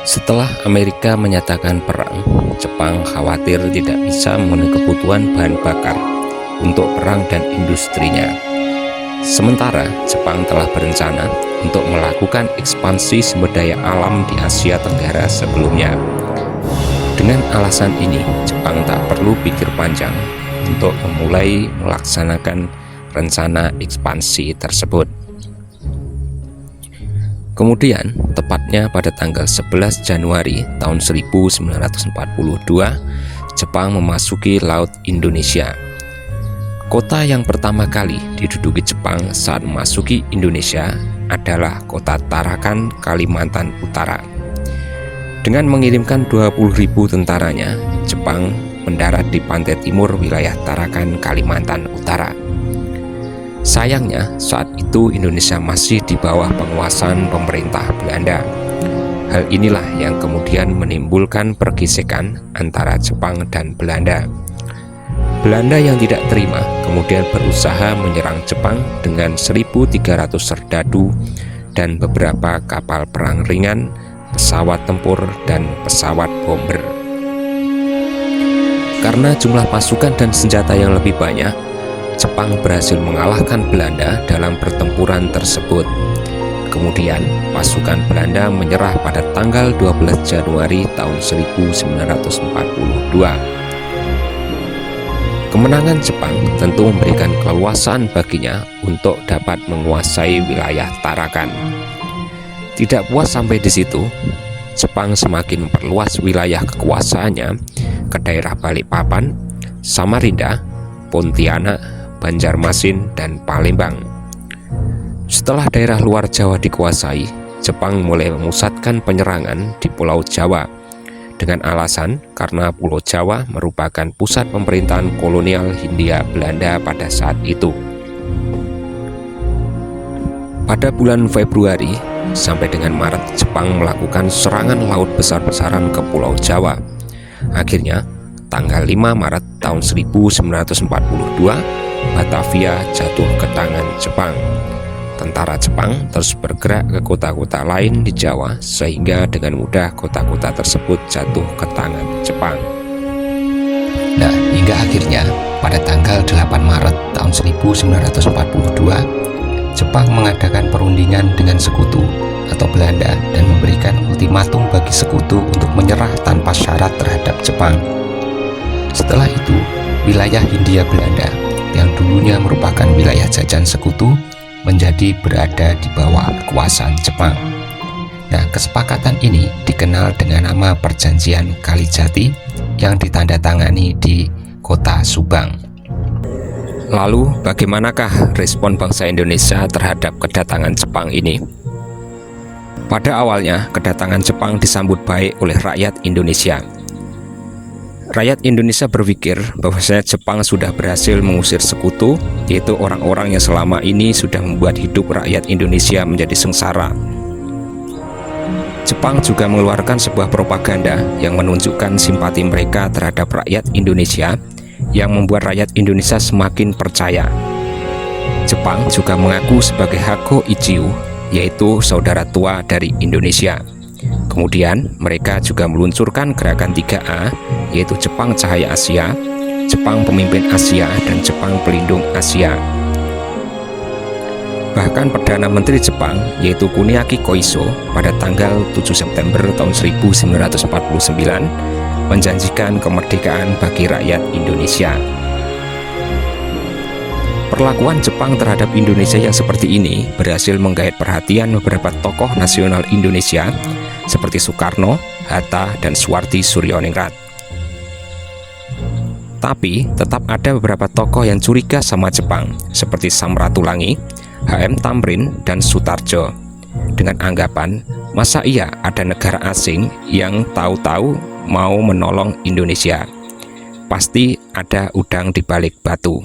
Setelah Amerika menyatakan perang, Jepang khawatir tidak bisa memenuhi kebutuhan bahan bakar untuk perang dan industrinya. Sementara Jepang telah berencana untuk melakukan ekspansi sumber daya alam di Asia Tenggara sebelumnya. Dengan alasan ini, Jepang tak perlu pikir panjang untuk memulai melaksanakan rencana ekspansi tersebut. Kemudian, tepatnya pada tanggal 11 Januari tahun 1942, Jepang memasuki Laut Indonesia. Kota yang pertama kali diduduki Jepang saat memasuki Indonesia adalah kota Tarakan, Kalimantan Utara. Dengan mengirimkan 20.000 tentaranya, Jepang mendarat di pantai timur wilayah Tarakan, Kalimantan Utara. Sayangnya, saat itu Indonesia masih di bawah penguasaan pemerintah Belanda. Hal inilah yang kemudian menimbulkan pergesekan antara Jepang dan Belanda. Belanda yang tidak terima kemudian berusaha menyerang Jepang dengan 1.300 serdadu dan beberapa kapal perang ringan, pesawat tempur, dan pesawat bomber. Karena jumlah pasukan dan senjata yang lebih banyak, Jepang berhasil mengalahkan Belanda dalam pertempuran tersebut. Kemudian, pasukan Belanda menyerah pada tanggal 12 Januari tahun 1942. Kemenangan Jepang tentu memberikan keleluasaan baginya untuk dapat menguasai wilayah Tarakan. Tidak puas sampai di situ, Jepang semakin memperluas wilayah kekuasaannya ke daerah Balikpapan, Samarinda, Pontianak, Banjarmasin, dan Palembang. Setelah daerah luar Jawa dikuasai, Jepang mulai memusatkan penyerangan di Pulau Jawa dengan alasan karena Pulau Jawa merupakan pusat pemerintahan kolonial Hindia Belanda pada saat itu. Pada bulan Februari sampai dengan Maret, Jepang melakukan serangan laut besar-besaran ke Pulau Jawa. Akhirnya, tanggal 5 Maret tahun 1942, Batavia jatuh ke tangan Jepang. Tentara Jepang terus bergerak ke kota-kota lain di Jawa sehingga dengan mudah kota-kota tersebut jatuh ke tangan Jepang. Nah, hingga akhirnya pada tanggal 8 Maret tahun 1942, Jepang mengadakan perundingan dengan sekutu atau Belanda dan memberikan ultimatum bagi sekutu untuk menyerah tanpa syarat terhadap Jepang. Setelah itu, wilayah Hindia Belanda yang dulunya merupakan wilayah jajahan sekutu menjadi berada di bawah kekuasaan Jepang. Nah, kesepakatan ini dikenal dengan nama Perjanjian Kalijati yang ditandatangani di kota Subang. Lalu, bagaimanakah respon bangsa Indonesia terhadap kedatangan Jepang ini? Pada awalnya, kedatangan Jepang disambut baik oleh rakyat Indonesia. Rakyat Indonesia berpikir bahwasanya Jepang sudah berhasil mengusir sekutu, yaitu orang-orang yang selama ini sudah membuat hidup rakyat Indonesia menjadi sengsara. Jepang juga mengeluarkan sebuah propaganda yang menunjukkan simpati mereka terhadap rakyat Indonesia, yang membuat rakyat Indonesia semakin percaya. Jepang juga mengaku sebagai Hako Ichiu, yaitu saudara tua dari Indonesia. Kemudian mereka juga meluncurkan gerakan 3A, yaitu Jepang Cahaya Asia, Jepang Pemimpin Asia, dan Jepang Pelindung Asia. Bahkan Perdana Menteri Jepang, yaitu Kuniaki Koiso, pada tanggal 7 September tahun 1949 menjanjikan kemerdekaan bagi rakyat Indonesia. Perlakuan Jepang terhadap Indonesia yang seperti ini berhasil menggait perhatian beberapa tokoh nasional Indonesia seperti Soekarno, Hatta, dan Suwarti Surioningrat. Tapi tetap ada beberapa tokoh yang curiga sama Jepang seperti Samratulangi, H.M. Tamrin, dan Sutarjo, dengan anggapan masa iya ada negara asing yang tahu-tahu mau menolong Indonesia. Pasti ada udang di balik batu.